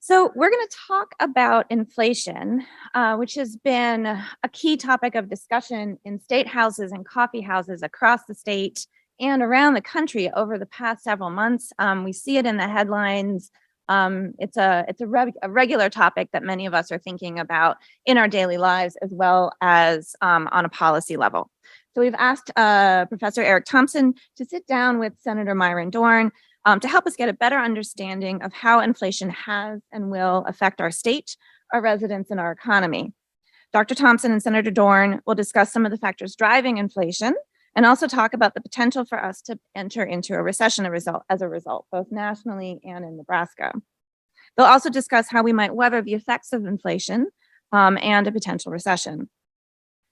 So we're going to talk about inflation, which has been a key topic of discussion in state houses and coffee houses across the state and around the country over the past several months. We see it in the headlines. It's a regular topic that many of us are thinking about in our daily lives, as well as on a policy level. So we've asked Professor Eric Thompson to sit down with Senator Myron Dorn to help us get a better understanding of how inflation has and will affect our state, our residents, and our economy. Dr. Thompson and Senator Dorn will discuss some of the factors driving inflation and also talk about the potential for us to enter into a recession as a result, both nationally and in Nebraska. They'll also discuss how we might weather the effects of inflation and a potential recession.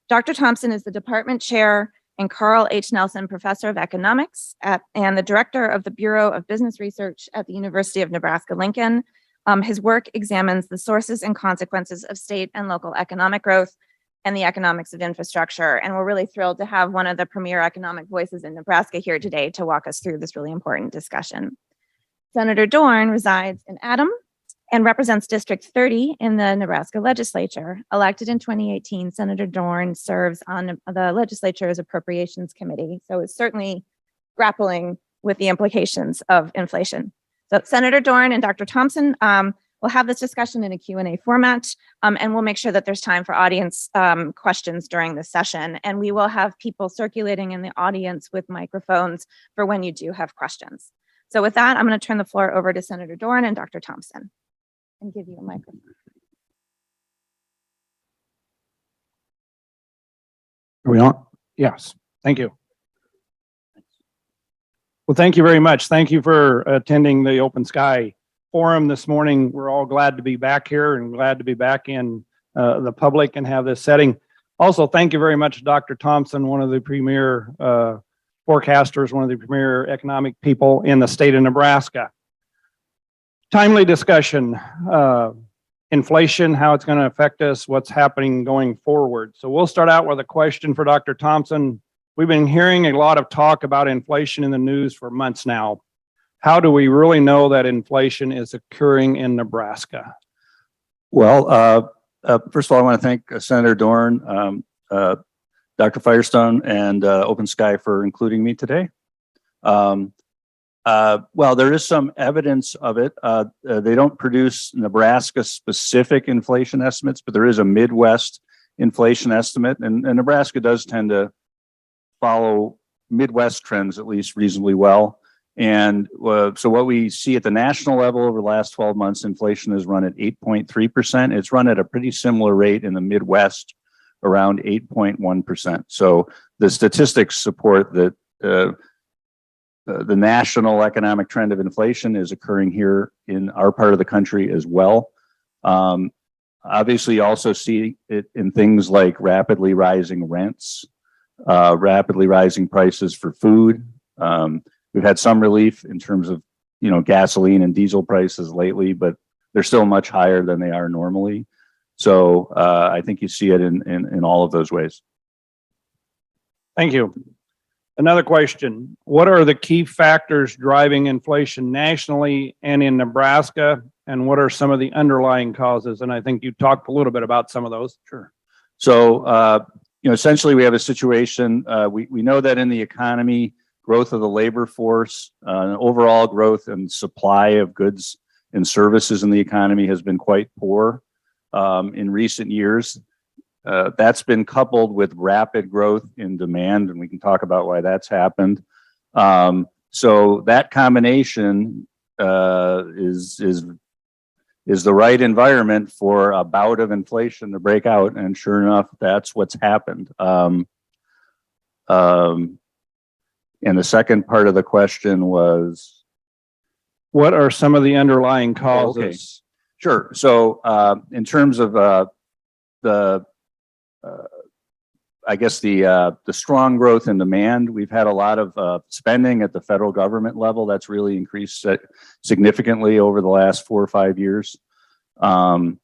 Dr. Thompson is the department chair and Carl H. Nelson Professor of Economics and the Director of the Bureau of Business Research at the University of Nebraska-Lincoln. His work examines the sources and consequences of state and local economic growth and the economics of infrastructure. And we're really thrilled to have one of the premier economic voices in Nebraska here today to walk us through this really important discussion. Senator Dorn resides in Adams and represents District 30 in the Nebraska legislature. Elected in 2018, Senator Dorn serves on the legislature's Appropriations Committee, so it's certainly grappling with the implications of inflation. So Senator Dorn and Dr. Thompson will have this discussion in a Q&A format, and we'll make sure that there's time for audience questions during the session. And we will have people circulating in the audience with microphones for when you do have questions. So with that, I'm going to turn the floor over to Senator Dorn and Dr. Thompson. And give you a microphone. Are we on? Yes, thank you. Well, thank you very much. Thank you for attending the Open Sky Forum this morning. We're all glad to be back here and glad to be back in the public and have this setting. Also, thank you very much, Dr. Thompson, one of the premier forecasters, one of the premier economic people in the state of Nebraska. Timely discussion, inflation, how it's going to affect us, what's happening going forward. So we'll start out with a question for Dr. Thompson. We've been hearing a lot of talk about inflation in the news for months now. How do we really know that inflation is occurring in Nebraska? Well, first of all, I want to thank Senator Dorn, Dr. Firestone, and Open Sky for including me today. Well, there is some evidence of it. They don't produce Nebraska-specific inflation estimates, but there is a Midwest inflation estimate, and Nebraska does tend to follow Midwest trends at least reasonably well. And so what we see at the national level over the last 12 months, inflation has run at 8.3%. It's run at a pretty similar rate in the Midwest, around 8.1%. So the statistics support that the national economic trend of inflation is occurring here in our part of the country as well. Obviously, you also see it in things like rapidly rising rents, rapidly rising prices for food. We've had some relief in terms of, gasoline and diesel prices lately, but they're still much higher than they are normally. So I think you see it in all of those ways. Thank you. Another question, what are the key factors driving inflation nationally and in Nebraska, and what are some of the underlying causes? And I think you talked a little bit about some of those. Sure. So, essentially we have a situation, we know that in the economy, growth of the labor force, overall growth and supply of goods and services in the economy has been quite poor in recent years. That's been coupled with rapid growth in demand, and we can talk about why that's happened. So that combination is the right environment for a bout of inflation to break out, and sure enough, that's what's happened. And the second part of the question was, what are some of the underlying causes? Okay. Sure. So in terms of the strong growth in demand, we've had a lot of spending at the federal government level that's really increased significantly over the last 4 or 5 years. And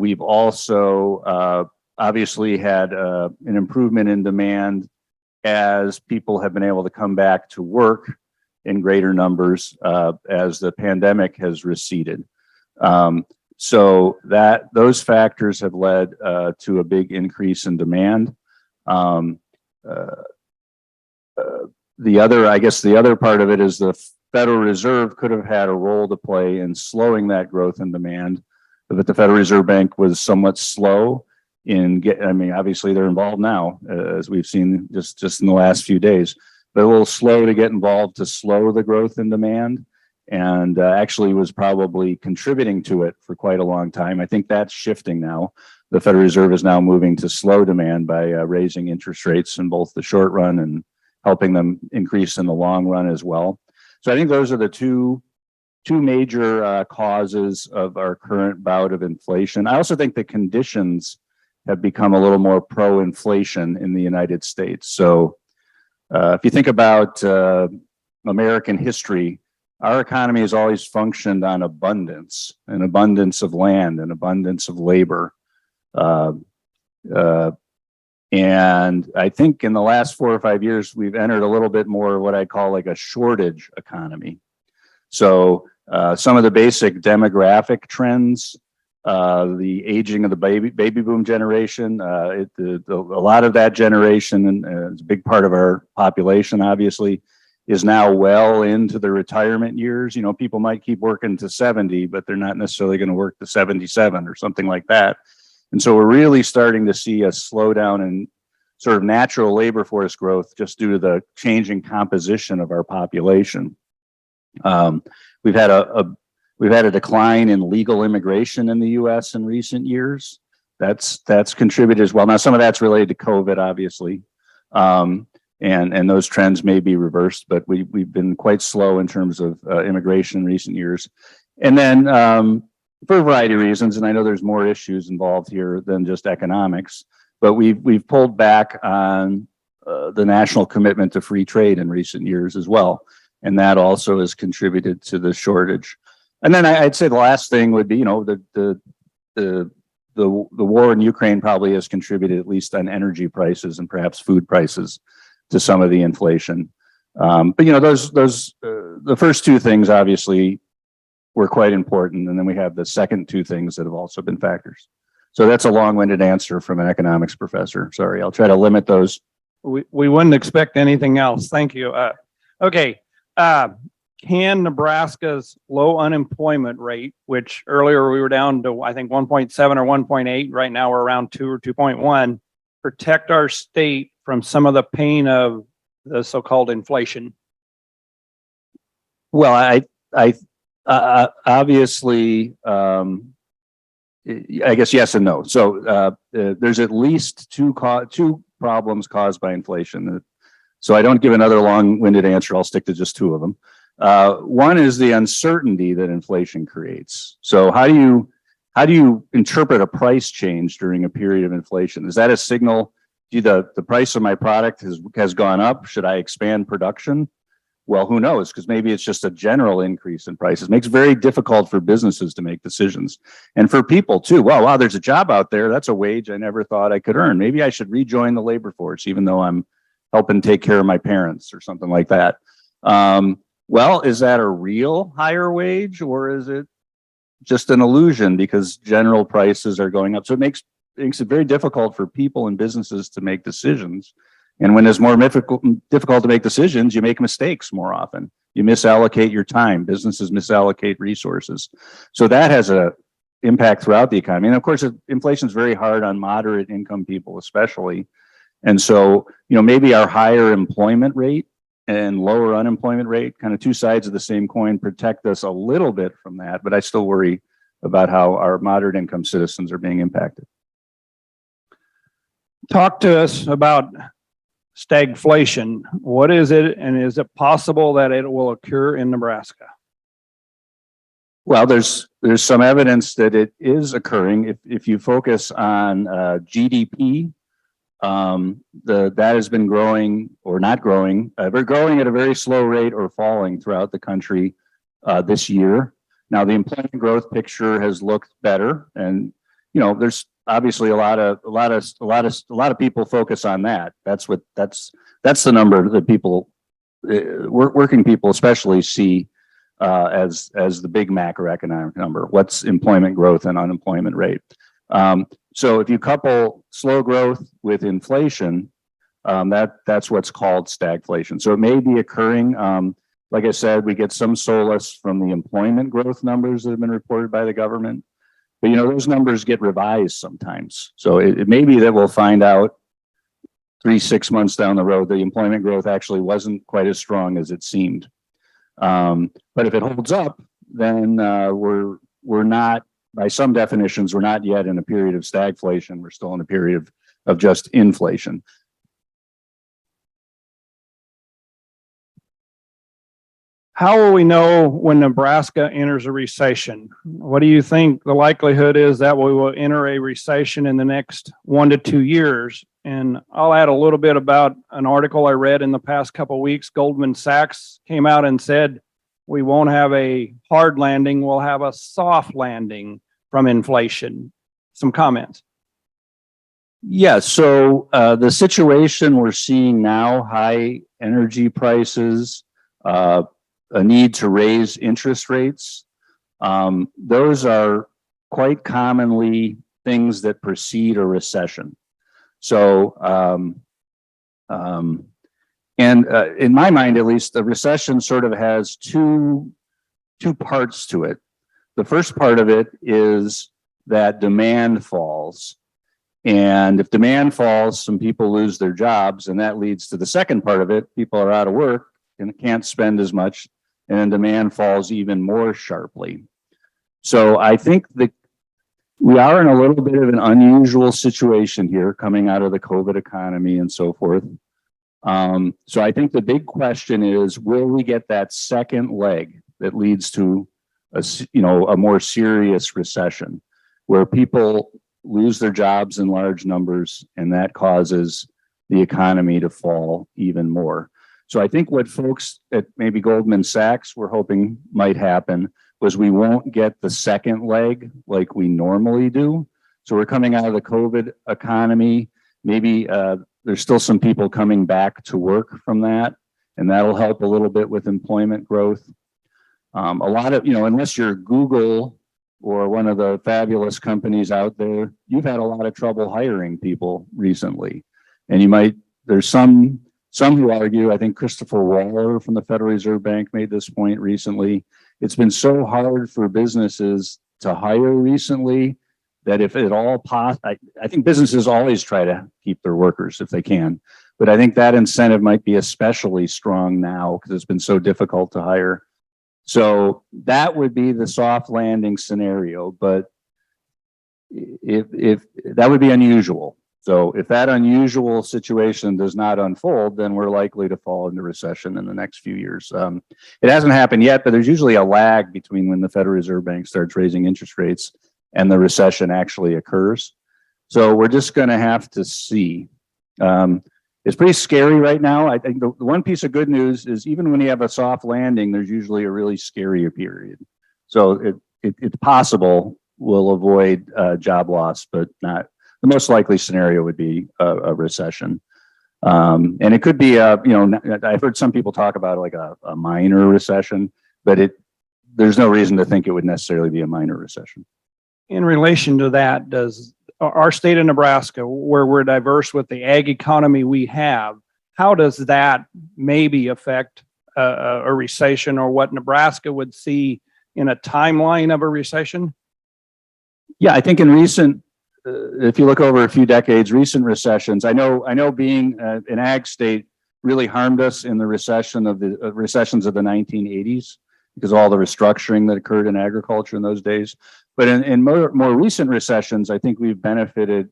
we've also obviously had an improvement in demand as people have been able to come back to work in greater numbers as the pandemic has receded. So those factors have led to a big increase in demand. The other part of it is the Federal Reserve could have had a role to play in slowing that growth in demand, but the Federal Reserve Bank was somewhat slow in obviously they're involved now, as we've seen just in the last few days, but a little slow to get involved to slow the growth in demand, and actually was probably contributing to it for quite a long time. I think that's shifting now. The Federal Reserve is now moving to slow demand by raising interest rates in both the short run and helping them increase in the long run as well. So I think those are the two major causes of our current bout of inflation. I also think the conditions have become a little more pro-inflation in the United States. So if you think about American history, our economy has always functioned on abundance, an abundance of land, an abundance of labor. And I think in the last 4 or 5 years, we've entered a little bit more of what I call like a shortage economy. So some of the basic demographic trends, the aging of the baby boom generation, a lot of that generation, and it's a big part of our population, obviously, is now well into the retirement years. You know, people might keep working to 70, but they're not necessarily going to work to 77 or something like that. And so we're really starting to see a slowdown in sort of natural labor force growth just due to the changing composition of our population. We've had a decline in legal immigration in the U.S. in recent years. That's contributed as well. Now, some of that's related to COVID, obviously, and those trends may be reversed, but we've been quite slow in terms of immigration in recent years. And then for a variety of reasons, and I know there's more issues involved here than just economics, but we've pulled back on the national commitment to free trade in recent years as well, and that also has contributed to the shortage. And then I'd say the last thing would be, you know, the war in Ukraine probably has contributed, at least on energy prices and perhaps food prices, to some of the inflation. But you know, the first two things obviously were quite important, and then we have the second two things that have also been factors. So that's a long-winded answer from an economics professor. Sorry, I'll try to limit those. We wouldn't expect anything else. Thank you. Okay. Can Nebraska's low unemployment rate, which earlier we were down to, I think, 1.7 or 1.8, right now we're around 2 or 2.1, protect our state from some of the pain of the so-called inflation? Well, I obviously, I guess yes and no. So there's at least two problems caused by inflation. So I don't give another long-winded answer. I'll stick to just two of them. One is the uncertainty that inflation creates. So how do you interpret a price change during a period of inflation? Is that a signal? The price of my product has gone up. Should I expand production? Well, who knows? Because maybe it's just a general increase in prices. It makes it very difficult for businesses to make decisions. And for people too. Well, wow, there's a job out there. That's a wage I never thought I could earn. Maybe I should rejoin the labor force, even though I'm helping take care of my parents or something like that. Well, is that a real higher wage, or is it just an illusion because general prices are going up? So it makes it very difficult for people and businesses to make decisions. And when it's more difficult to make decisions, you make mistakes more often. You misallocate your time. Businesses misallocate resources. So that has an impact throughout the economy. And of course, inflation is very hard on moderate income people, especially. And so, you know, maybe our higher employment rate and lower unemployment rate, kind of two sides of the same coin, protect us a little bit from that. But I still worry about how our moderate income citizens are being impacted. Talk to us about stagflation. What is it, and is it possible that it will occur in Nebraska? Well, there's some evidence that it is occurring. If you focus on GDP, that has been growing or not growing. We're growing at a very slow rate or falling throughout the country this year. Now, the employment growth picture has looked better, and you know, there's obviously a lot of people focus on that. That's the number that people, working people especially, see as the big macroeconomic number. What's employment growth and unemployment rate? So if you couple slow growth with inflation, that's what's called stagflation. So it may be occurring. Like I said, we get some solace from the employment growth numbers that have been reported by the government, but those numbers get revised sometimes. So it may be that we'll find out 3-6 months down the road the employment growth actually wasn't quite as strong as it seemed. But if it holds up, then we're not, by some definitions, we're not yet in a period of stagflation. We're still in a period of just inflation. How will we know when Nebraska enters a recession? What do you think the likelihood is that we will enter a recession in the next 1 to 2 years? And I'll add a little bit about an article I read in the past couple of weeks. Goldman Sachs came out and said, we won't have a hard landing, we'll have a soft landing from inflation. Some comments. Yeah, so the situation we're seeing now, high energy prices, a need to raise interest rates, those are quite commonly things that precede a recession. So, in my mind, at least, the recession sort of has two parts to it. The first part of it is that demand falls. And if demand falls, some people lose their jobs, and that leads to the second part of it. People are out of work and can't spend as much, and then demand falls even more sharply. So I think that we are in a little bit of an unusual situation here coming out of the COVID economy and so forth. So I think the big question is, will we get that second leg that leads to a more serious recession where people lose their jobs in large numbers, and that causes the economy to fall even more? So I think what folks at maybe Goldman Sachs were hoping might happen was we won't get the second leg like we normally do. So we're coming out of the COVID economy. Maybe there's still some people coming back to work from that, and that'll help a little bit with employment growth. A lot of, unless you're Google or one of the fabulous companies out there, you've had a lot of trouble hiring people recently. And there's some who argue, I think Christopher Waller from the Federal Reserve Bank made this point recently. It's been so hard for businesses to hire recently that if at all possible, I think businesses always try to keep their workers if they can, but I think that incentive might be especially strong now because it's been so difficult to hire. So that would be the soft landing scenario, but if that would be unusual. So if that unusual situation does not unfold, then we're likely to fall into recession in the next few years. It hasn't happened yet, but there's usually a lag between when the Federal Reserve Bank starts raising interest rates and the recession actually occurs. So we're just going to have to see. It's pretty scary right now. I think the one piece of good news is even when you have a soft landing, there's usually a really scary period. So it's possible we'll avoid job loss, but not. The most likely scenario would be a recession. And it could be, I've heard some people talk about like a minor recession, but there's no reason to think it would necessarily be a minor recession. In relation to that, does our state of Nebraska, where we're diverse with the ag economy we have, how does that maybe affect a recession, or what Nebraska would see in a timeline of a recession? Yeah, I think in recent, if you look over a few decades, recent recessions, I know being an ag state really harmed us in the recessions of the 1980s because of all the restructuring that occurred in agriculture in those days. But in more recent recessions, I think we've benefited.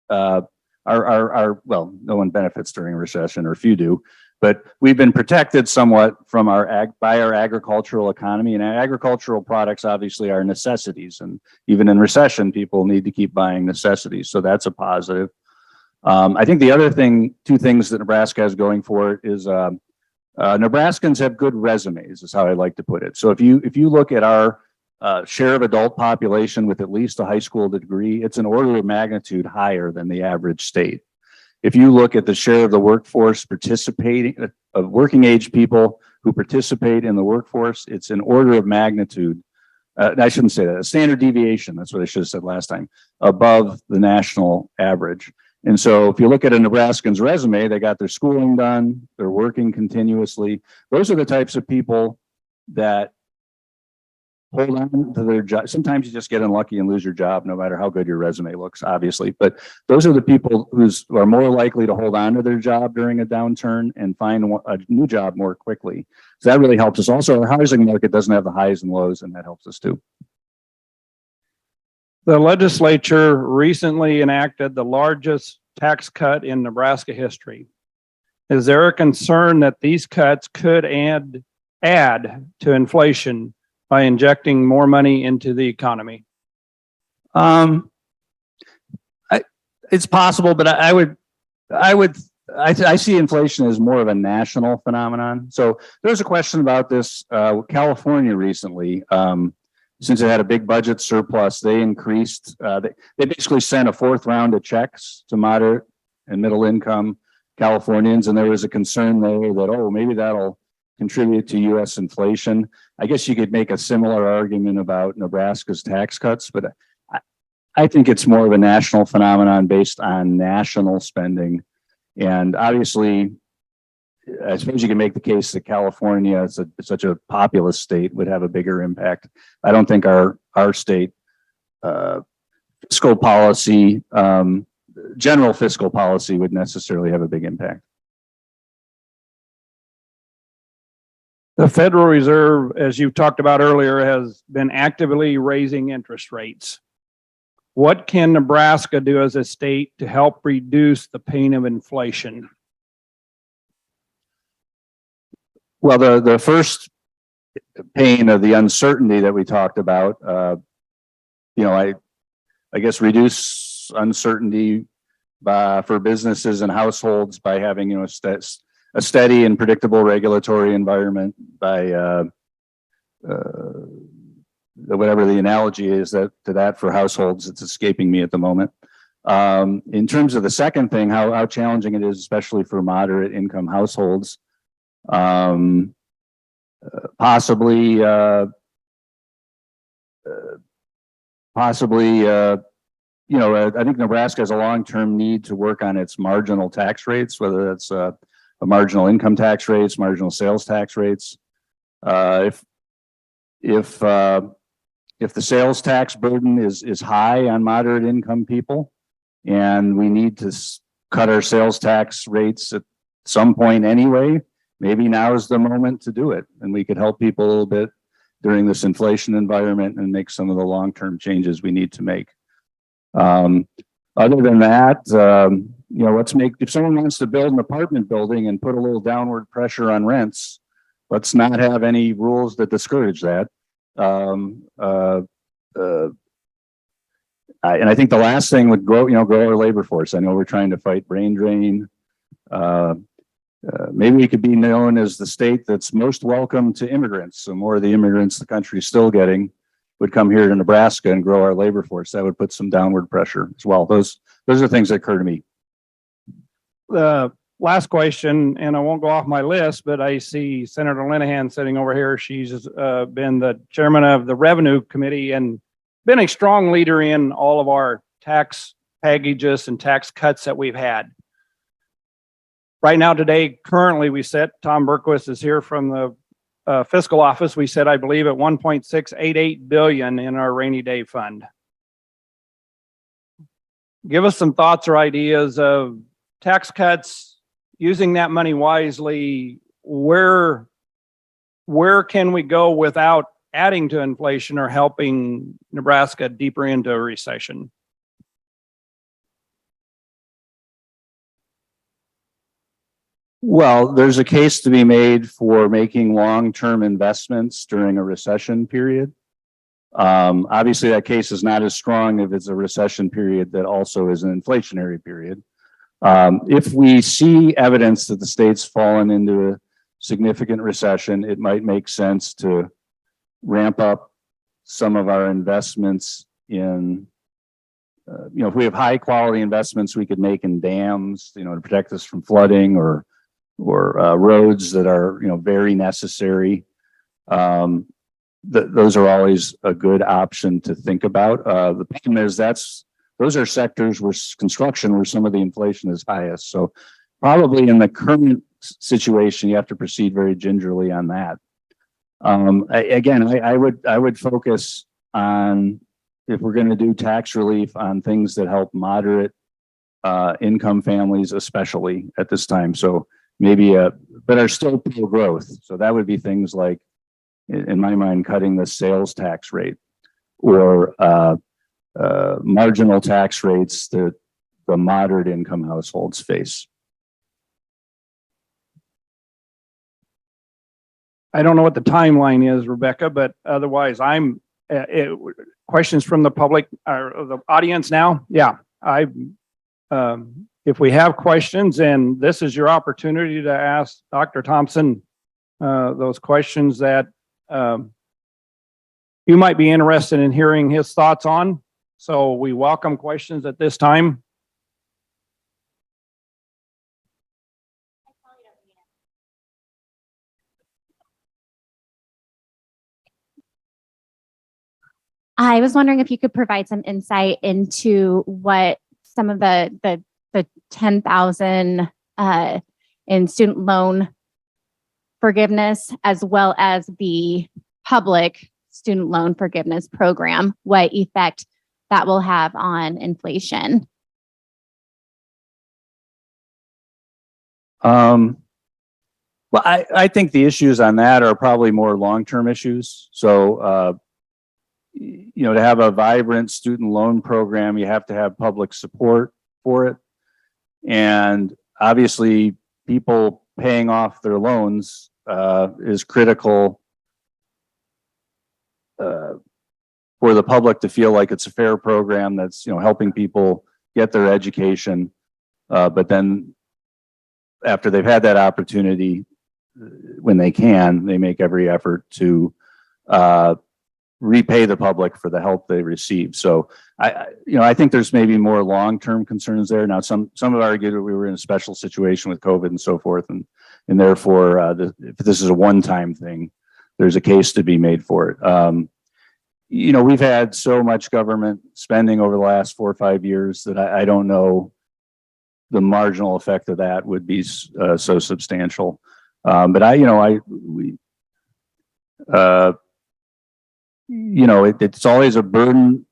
Well, no one benefits during a recession, or few do, but we've been protected somewhat from by our agricultural economy, and agricultural products obviously are necessities, and even in recession, people need to keep buying necessities, so that's a positive. I think the other two things that Nebraska has going for it is Nebraskans have good resumes, is how I like to put it. So if you look at our share of adult population with at least a high school degree, it's an order of magnitude higher than the average state. If you look at the share of the workforce participating, of working age people who participate in the workforce, it's an order of magnitude. I shouldn't say that, a standard deviation, that's what I should have said last time, above the national average. And so if you look at a Nebraskan's resume, they got their schooling done, they're working continuously. Those are the types of people that hold on to their job. Sometimes you just get unlucky and lose your job, no matter how good your resume looks, obviously. But those are the people who are more likely to hold on to their job during a downturn and find a new job more quickly. So that really helps us. Also, our housing market doesn't have the highs and lows, and that helps us too. The legislature recently enacted the largest tax cut in Nebraska history. Is there a concern that these cuts could add to inflation by injecting more money into the economy? It's possible, but I see inflation as more of a national phenomenon. So there's a question about this. California recently, since it had a big budget surplus, they increased, they basically sent a fourth round of checks to moderate and middle income Californians. And there was a concern there that, oh, maybe that'll contribute to U.S. inflation. I guess you could make a similar argument about Nebraska's tax cuts, but I think it's more of a national phenomenon based on national spending. And obviously, I suppose you can make the case that California, is such a populous state, would have a bigger impact. I don't think our state fiscal policy, general fiscal policy, would necessarily have a big impact. The Federal Reserve, as you've talked about earlier, has been actively raising interest rates. What can Nebraska do as a state to help reduce the pain of inflation? Well, the first pain of the uncertainty that we talked about, I guess reduce uncertainty for businesses and households by having, a steady and predictable regulatory environment, by whatever the analogy is to that for households. It's escaping me at the moment. In terms of the second thing, how challenging it is, especially for moderate income households, possibly, I think Nebraska has a long-term need to work on its marginal tax rates, whether that's a marginal income tax rates, marginal sales tax rates. If the sales tax burden is high on moderate income people, and we need to cut our sales tax rates at some point anyway, maybe now is the moment to do it. And we could help people a little bit during this inflation environment and make some of the long-term changes we need to make. Other than that, if someone wants to build an apartment building and put a little downward pressure on rents, let's not have any rules that discourage that. And I think the last thing would grow our labor force. I know we're trying to fight brain drain. Maybe we could be known as the state that's most welcome to immigrants. So more of the immigrants the country is still getting would come here to Nebraska and grow our labor force. That would put some downward pressure as well. Those are things that occur to me. The last question, and I won't go off my list, but I see Senator Linehan sitting over here. She's been the chairman of the Revenue Committee and been a strong leader in all of our tax packages and tax cuts that we've had. Right now, today, currently, we sit, Tom Berquist is here from the fiscal office. We sit, I believe, at $1.688 billion in our rainy day fund. Give us some thoughts or ideas of tax cuts, using that money wisely. Where can we go without adding to inflation or helping Nebraska deeper into a recession? Well, there's a case to be made for making long-term investments during a recession period. Obviously, that case is not as strong if it's a recession period that also is an inflationary period. If we see evidence that the state's fallen into a significant recession, it might make sense to ramp up some of our investments in, if we have high quality investments we could make in dams, to protect us from flooding, or roads that are, very necessary. Those are always a good option to think about. The problem is those are sectors where construction, where some of the inflation is highest. So probably in the current situation, you have to proceed very gingerly on that. I would focus on, if we're going to do tax relief, on things that help moderate income families, especially at this time. So maybe, but are still pro growth. So that would be things like, in my mind, cutting the sales tax rate, or marginal tax rates that the moderate income households face. I don't know what the timeline is, Rebecca, but otherwise questions from the public or the audience now? Yeah, if we have questions, and this is your opportunity to ask Dr. Thompson those questions that you might be interested in hearing his thoughts on. So we welcome questions at this time. I was wondering if you could provide some insight into what some of the 10,000 in student loan forgiveness, as well as the public student loan forgiveness program, what effect that will have on inflation. Well, I think the issues on that are probably more long-term issues. So, to have a vibrant student loan program, you have to have public support for it. And obviously, people paying off their loans is critical for the public to feel like it's a fair program that's, helping people get their education. But then after they've had that opportunity, when they can, they make every effort to repay the public for the help they receive. So I think there's maybe more long-term concerns there. Now, some have argued that we were in a special situation with COVID and so forth, and therefore, if this is a one-time thing, there's a case to be made for it. We've had so much government spending over the last 4 or 5 years that I don't know the marginal effect of that would be so substantial. But it's always a burden.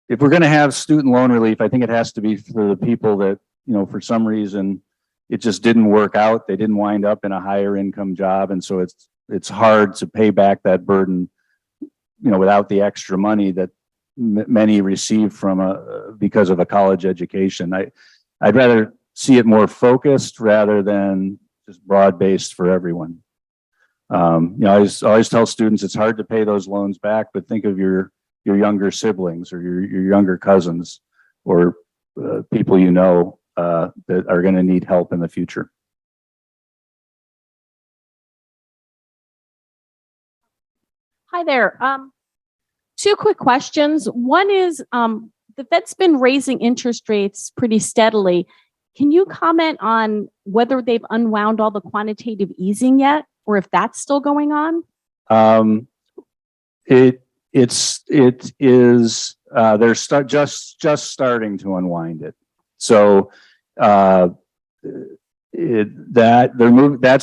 If we're going to have student loan relief, I think it has to be for the people that, for some reason, it just didn't work out. They didn't wind up in a higher income job. And so it's hard to pay back that burden, without the extra money that many receive from because of a college education. I'd rather see it more focused rather than just broad-based for everyone. I always tell students it's hard to pay those loans back, but think of your younger siblings or your younger cousins or people that are going to need help in the future. Hi there. 2 quick questions. One is the Fed's been raising interest rates pretty steadily. Can you comment on whether they've unwound all the quantitative easing yet, or if that's still going on? It is. They're just starting to unwind it. So that's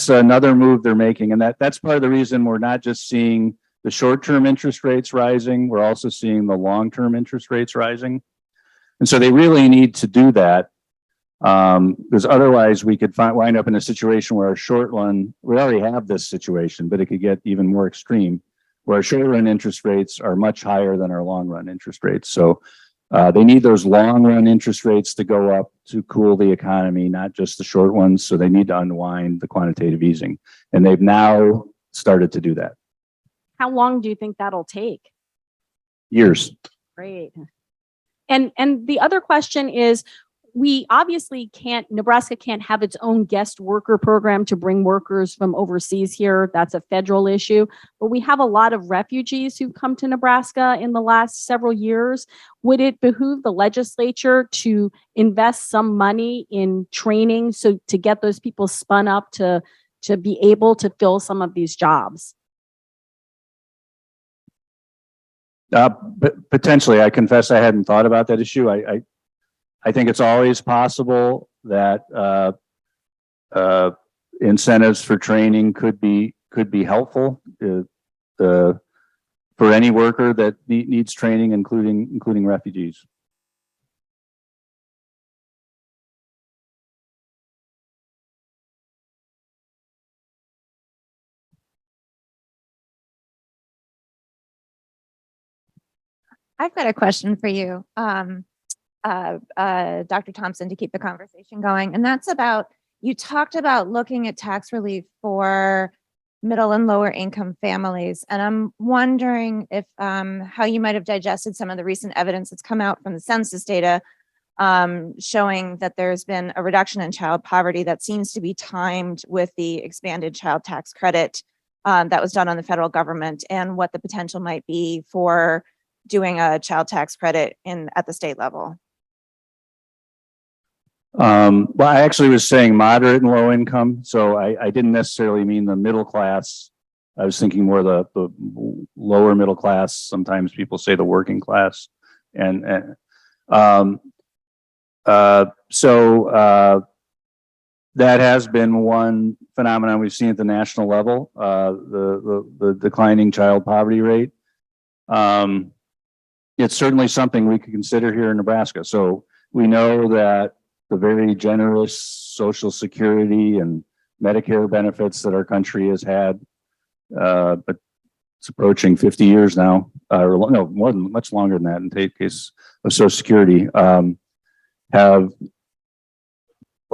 another move they're making, and that's part of the reason we're not just seeing the short-term interest rates rising, we're also seeing the long-term interest rates rising. And so they really need to do that, because otherwise we could wind up in a situation where our short run, we already have this situation, but it could get even more extreme, where our short run interest rates are much higher than our long run interest rates. So they need those long run interest rates to go up to cool the economy, not just the short ones. So they need to unwind the quantitative easing, and they've now started to do that. How long do you think that'll take? Years. Great. And the other question is, we obviously can't, Nebraska can't have its own guest worker program to bring workers from overseas here. That's a federal issue. But we have a lot of refugees who've come to Nebraska in the last several years. Would it behoove the legislature to invest some money in training so to get those people spun up to be able to fill some of these jobs? Potentially, I confess I hadn't thought about that issue. I think it's always possible that incentives for training could be helpful for any worker that needs training, including refugees. I've got a question for you, Dr. Thompson, to keep the conversation going. And that's about, you talked about looking at tax relief for middle and lower income families. And I'm wondering if how you might have digested some of the recent evidence that's come out from the census data showing that there's been a reduction in child poverty that seems to be timed with the expanded child tax credit that was done on the federal government, and what the potential might be for doing a child tax credit at the state level. Well, I actually was saying moderate and low income, so I didn't necessarily mean the middle class. I was thinking more the lower middle class. Sometimes people say the working class, and that has been one phenomenon we've seen at the national level, the declining child poverty rate. It's certainly something we could consider here in Nebraska. So we know that the very generous Social Security and Medicare benefits that our country has had, but it's approaching 50 years now, or no, much longer than that in the case of Social Security, have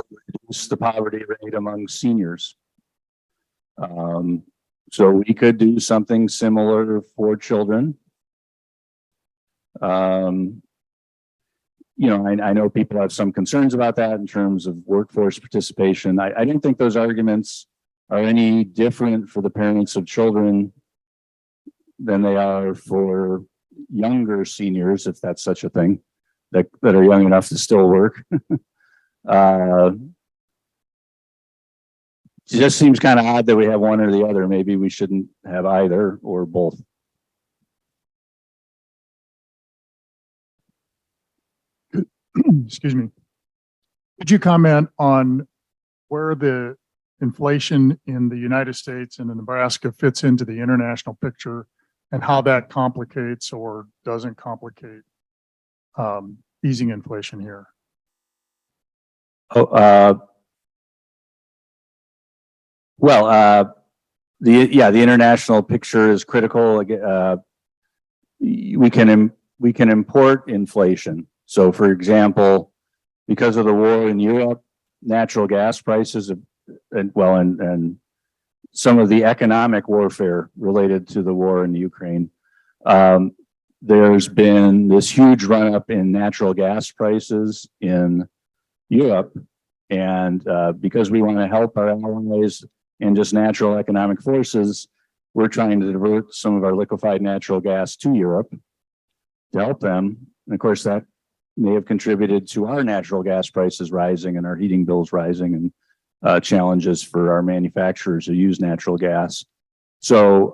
reduced the poverty rate among seniors. So we could do something similar for children. You know, I know people have some concerns about that in terms of workforce participation. I don't think those arguments are any different for the parents of children than they are for younger seniors, if that's such a thing, that are young enough to still work. It just seems kind of odd that we have one or the other. Maybe we shouldn't have either or both. Excuse me. Could you comment on where the inflation in the United States and in Nebraska fits into the international picture, and how that complicates or doesn't complicate easing inflation here? Well, the international picture is critical. We can import inflation. So, for example, because of the war in Europe, natural gas prices and some of the economic warfare related to the war in Ukraine, there's been this huge run up in natural gas prices in Europe. And because we want to help our allies and just natural economic forces, we're trying to divert some of our liquefied natural gas to Europe to help them. And of course, that may have contributed to our natural gas prices rising and our heating bills rising, and challenges for our manufacturers who use natural gas. So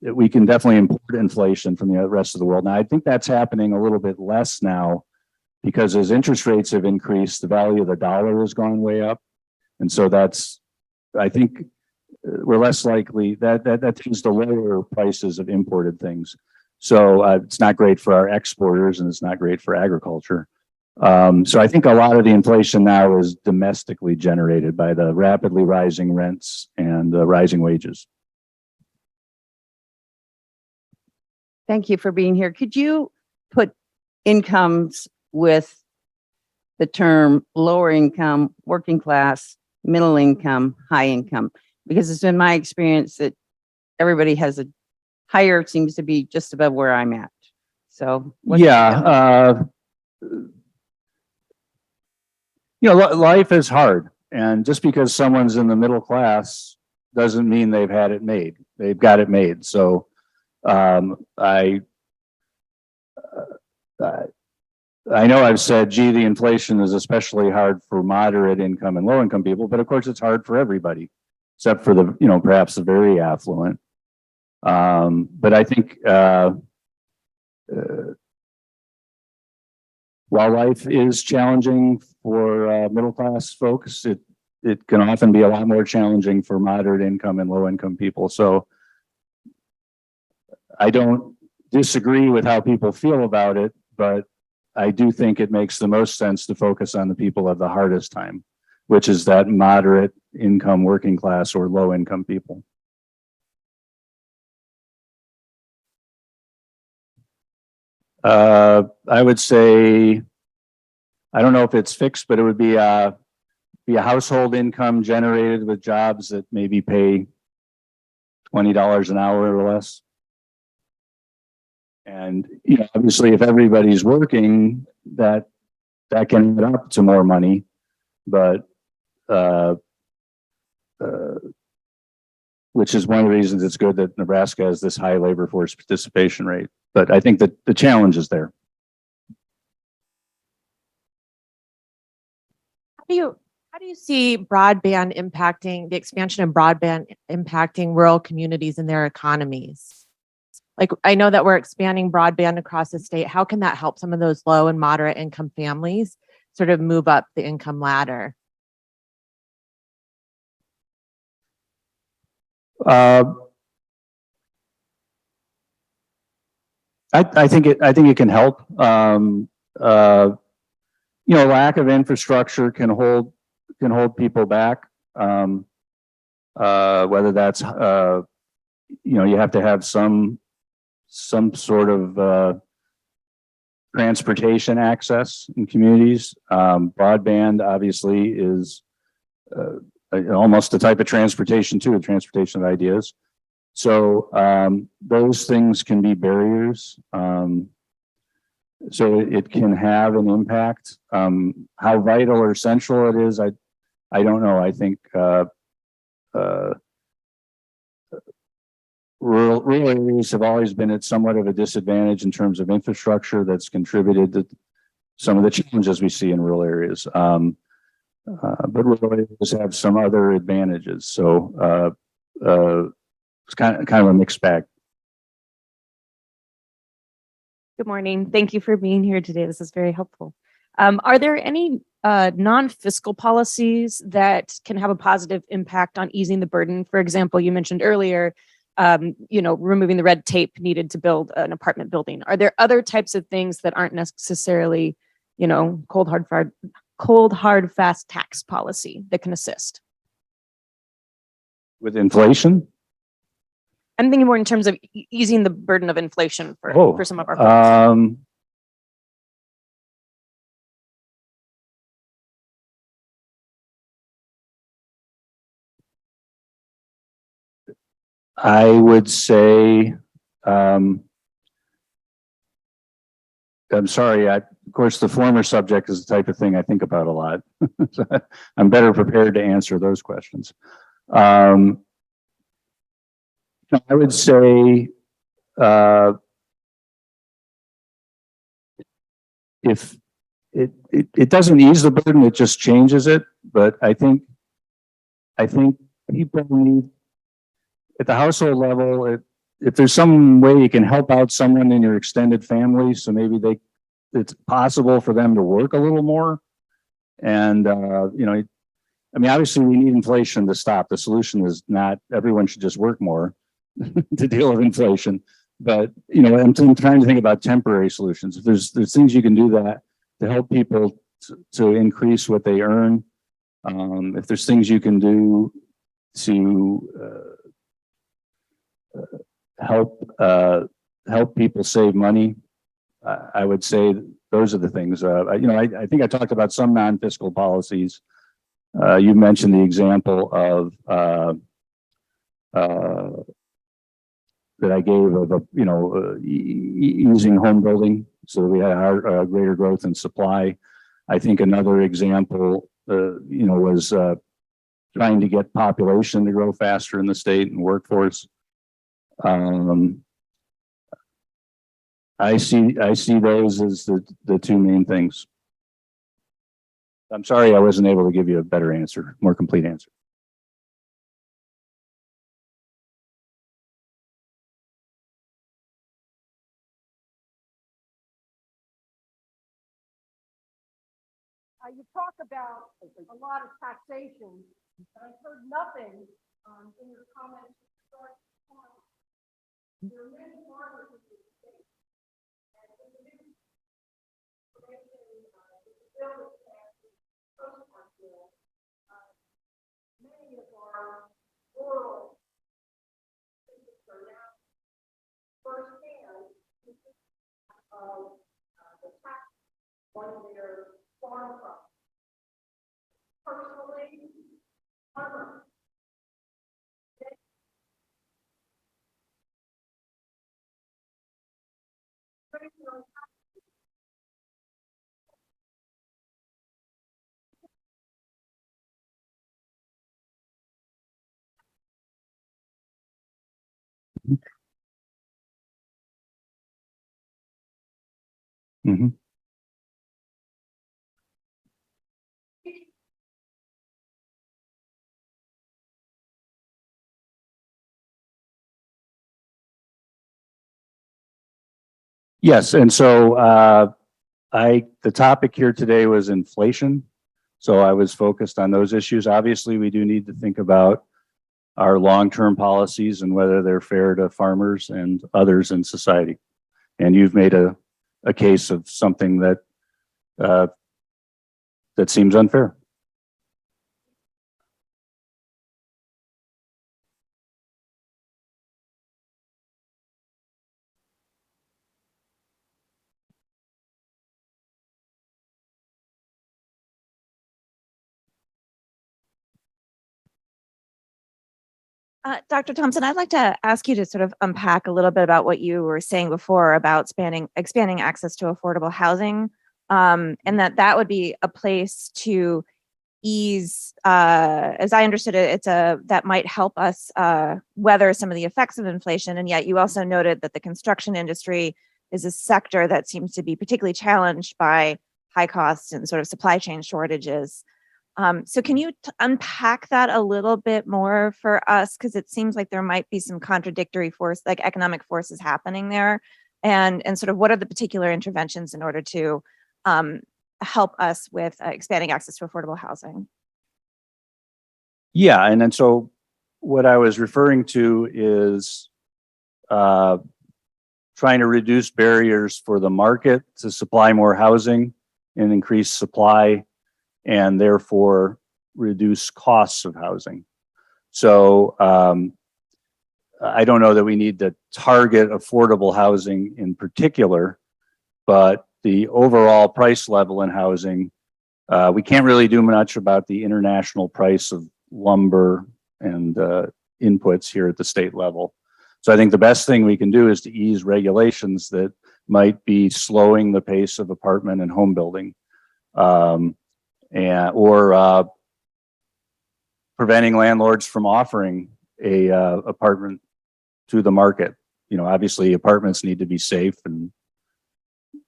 we can definitely import inflation from the rest of the world. Now, I think that's happening a little bit less now, because as interest rates have increased, the value of the dollar has gone way up. And so I think we're less likely, that tends to lower prices of imported things. So it's not great for our exporters, and it's not great for agriculture. So I think a lot of the inflation now is domestically generated by the rapidly rising rents and rising wages. Thank you for being here. Could you put incomes with the term lower income, working class, middle income, high income? Because it's been my experience that everybody has a higher, seems to be just above where I'm at. So Yeah. life is hard, and just because someone's in the middle class doesn't mean they've had it made. They've got it made. So, I know I've said, gee, the inflation is especially hard for moderate income and low income people, but of course it's hard for everybody, except for the, perhaps the very affluent. But I think, while life is challenging for middle class folks, it can often be a lot more challenging for moderate income and low income people. So I don't disagree with how people feel about it, but I do think it makes the most sense to focus on the people of the hardest time, which is that moderate income, working class, or low income people. I would say, I don't know if it's fixed, but it would be a household income generated with jobs that maybe pay $20 an hour or less. And, obviously if everybody's working, that can add up to more money, but, which is one of the reasons it's good that Nebraska has this high labor force participation rate. But I think that the challenge is there. How do you see broadband impacting the expansion of broadband impacting rural communities and their economies? Like, I know that we're expanding broadband across the state. How can that help some of those low and moderate income families sort of move up the income ladder? I think it can help. Lack of infrastructure can hold people back. Whether that's you have to have some sort of transportation access in communities. Broadband obviously is almost a type of transportation too, a transportation of ideas. So those things can be barriers. So it can have an impact. How vital or central it is, I don't know. I think rural areas have always been at somewhat of a disadvantage in terms of infrastructure. That's contributed to some of the challenges we see in rural areas. But rural areas have some other advantages. So it's kind of a mixed bag. Good morning. Thank you for being here today. This is very helpful. Are there any non-fiscal policies that can have a positive impact on easing the burden? For example, you mentioned earlier, removing the red tape needed to build an apartment building. Are there other types of things that aren't necessarily, cold, hard, fast tax policy that can assist? With inflation? I'm thinking more in terms of easing the burden of inflation for some of our folks. I would say, I'm sorry, of course, the former subject is the type of thing I think about a lot. So I'm better prepared to answer those questions. I would say, if it doesn't ease the burden, it just changes it. But I think people need, at the household level, if there's some way you can help out someone in your extended family, so maybe it's possible for them to work a little more. And obviously we need inflation to stop. The solution is not everyone should just work more to deal with inflation. But I'm trying to think about temporary solutions. If there's things you can do that to help people to increase what they earn. If there's things you can do to help people save money, I would say those are the things. I think I talked about some non-fiscal policies. You mentioned the example of that I gave of using home building so that we had greater growth in supply. I think another example was trying to get population to grow faster in the state and workforce. I see those as the two main things. I'm sorry I wasn't able to give you a better answer, more complete answer. You talk about a lot of taxation, but I've heard nothing in your comments. There are many farmers in the state, and in the new bill that's passed, postmark bill, many of our rural districts are now firsthand of the tax on their farm crops. Personally, farmers. Mm-hmm. Yes, and so the topic here today was inflation. So I was focused on those issues. Obviously, we do need to think about our long-term policies and whether they're fair to farmers and others in society. And you've made a case of something that that seems unfair. Dr. Thompson, I'd like to ask you to sort of unpack a little bit about what you were saying before about expanding access to affordable housing, and that would be a place to ease, as I understood it, that might help us weather some of the effects of inflation. And yet you also noted that the construction industry is a sector that seems to be particularly challenged by high costs and sort of supply chain shortages. So can you unpack that a little bit more for us? Because it seems like there might be some contradictory like economic forces happening there. And sort of what are the particular interventions in order to help us with expanding access to affordable housing? Yeah, and then so what I was referring to is trying to reduce barriers for the market to supply more housing and increase supply, and therefore reduce costs of housing. So I don't know that we need to target affordable housing in particular, but the overall price level in housing, we can't really do much about the international price of lumber and inputs here at the state level. So I think the best thing we can do is to ease regulations that might be slowing the pace of apartment and home building. Or preventing landlords from offering a apartment to the market. You know, obviously apartments need to be safe,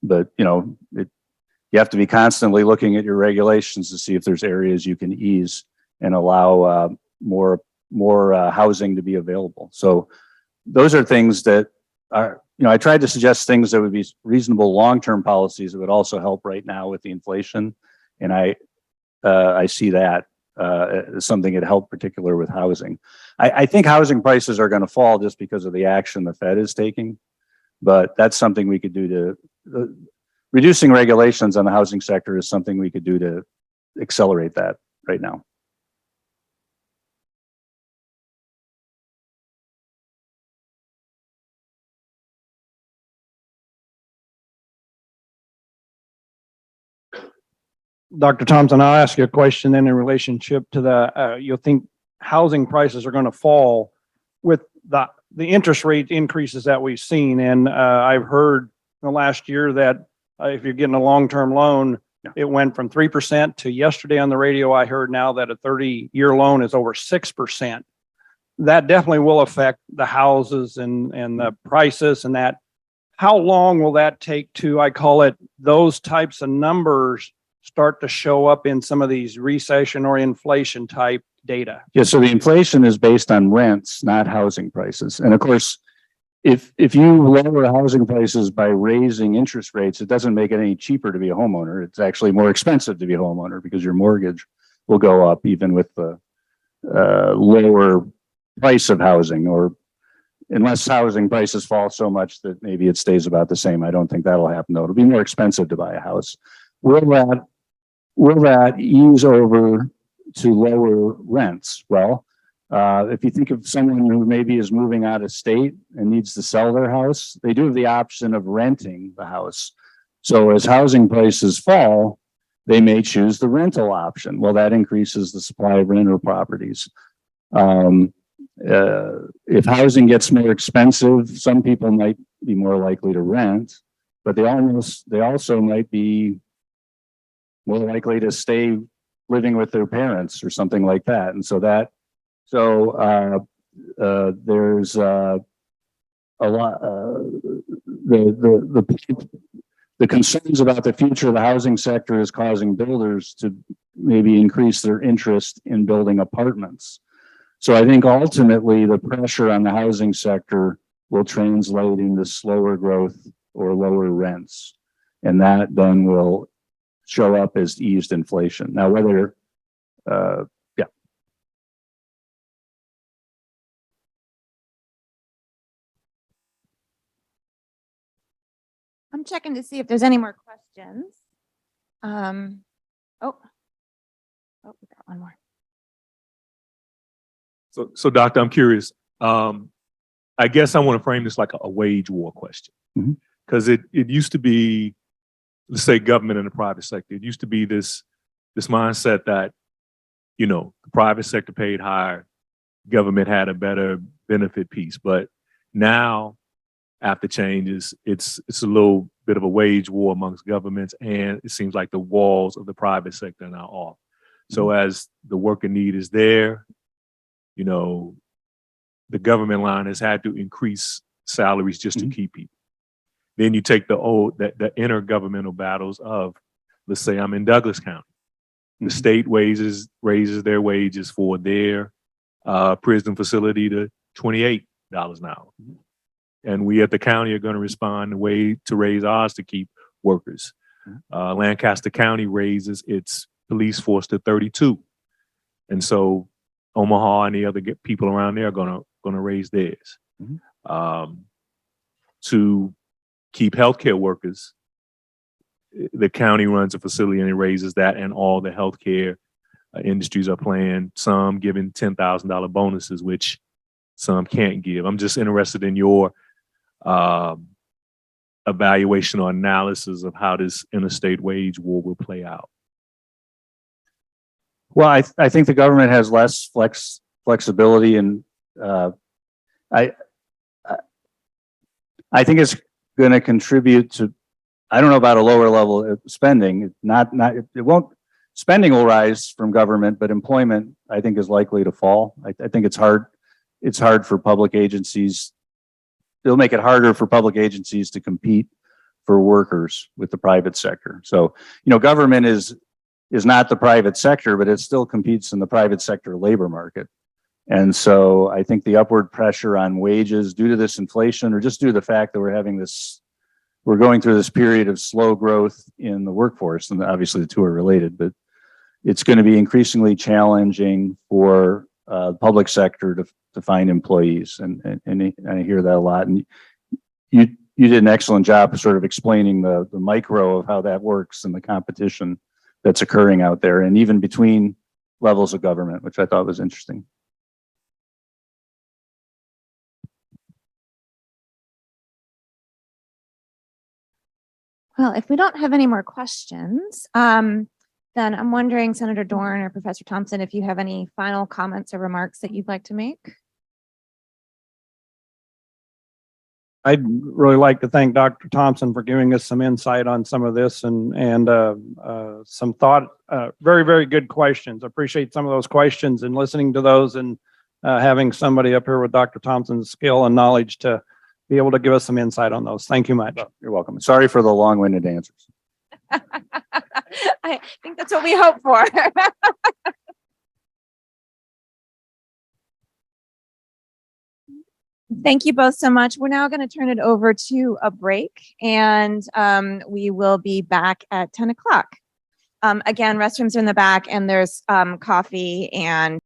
but you know, you have to be constantly looking at your regulations to see if there's areas you can ease and allow more housing to be available. So those are things that are, you know, I tried to suggest things that would be reasonable long-term policies that would also help right now with the inflation, and I see that as something that helped particular with housing. I think housing prices are going to fall just because of the action the Fed is taking, but that's something we could do to reducing regulations on the housing sector is something we could do to accelerate that right now. Dr. Thompson, I'll ask you a question then in relationship to the, you'll think housing prices are going to fall with the interest rate increases that we've seen. And I've heard in the last year that if you're getting a long-term loan, It went from 3% to yesterday on the radio. I heard now that a 30-year loan is over 6%. That definitely will affect the houses and the prices and that. How long will that take to, I call it, those types of numbers start to show up in some of these recession or inflation type data? Yeah, so the inflation is based on rents, not housing prices. And of course, if you lower housing prices by raising interest rates, it doesn't make it any cheaper to be a homeowner. It's actually more expensive to be a homeowner because your mortgage will go up even with the lower price of housing, or unless housing prices fall so much that maybe it stays about the same. I don't think that'll happen though. It'll be more expensive to buy a house. Will that ease over to lower rents? Well, if you think of someone who maybe is moving out of state and needs to sell their house, they do have the option of renting the house. So as housing prices fall, they may choose the rental option. Well, that increases the supply of rental properties. If housing gets more expensive, some people might be more likely to rent, but they also might be more likely to stay living with their parents or something like that. And so there's a lot, the concerns about the future of the housing sector is causing builders to maybe increase their interest in building apartments. So I think ultimately the pressure on the housing sector will translate into slower growth or lower rents. And that then will show up as eased inflation. Now, whether, I'm checking to see if there's any more questions. We got one more. So doctor, I'm curious. I guess I want to frame this like a wage war question. Because it used to be, let's say, government and the private sector. It used to be this mindset that, the private sector paid higher, government had a better benefit piece. But now, after changes, it's a little bit of a wage war amongst governments, and it seems like the walls of the private sector are now off. So as the worker need is there, the government line has had to increase salaries just to keep people. Then you take the intergovernmental battles of, let's say I'm in Douglas County. The state raises their wages for their prison facility to $28 an hour. And we at the county are going to respond the way to raise ours to keep workers. Lancaster County raises its police force to 32. And so Omaha and the other people around there are going to raise theirs. To keep healthcare workers, the county runs a facility and it raises that, and all the healthcare industries are playing, some giving $10,000 bonuses, which some can't give. I'm just interested in your evaluation or analysis of how this interstate wage war will play out. well, I think the government has less flexibility, and I think it's going to contribute to, I don't know about a lower level of spending. Spending will rise from government, but employment, I think, is likely to fall. I think it's hard for public agencies. It'll make it harder for public agencies to compete for workers with the private sector. So, government is not the private sector, but it still competes in the private sector labor market. And so I think the upward pressure on wages due to this inflation, or just due to the fact that we're going through this period of slow growth in the workforce, and obviously the two are related, but it's going to be increasingly challenging for the public sector to find employees. And I hear that a lot. And you did an excellent job of sort of explaining the micro of how that works and the competition that's occurring out there, and even between levels of government, which I thought was interesting. Well, if we don't have any more questions, then I'm wondering, Senator Dorn or Professor Thompson, if you have any final comments or remarks that you'd like to make. I'd really like to thank Dr. Thompson for giving us some insight on some of this and some thought, very, very good questions. I appreciate some of those questions and listening to those and having somebody up here with Dr. Thompson's skill and knowledge to be able to give us some insight on those. Thank you much. You're welcome. Sorry for the long-winded answers. I think that's what we hope for. Thank you both so much. We're now going to turn it over to a break, and we will be back at 10 o'clock. Again, restrooms are in the back, and there's coffee and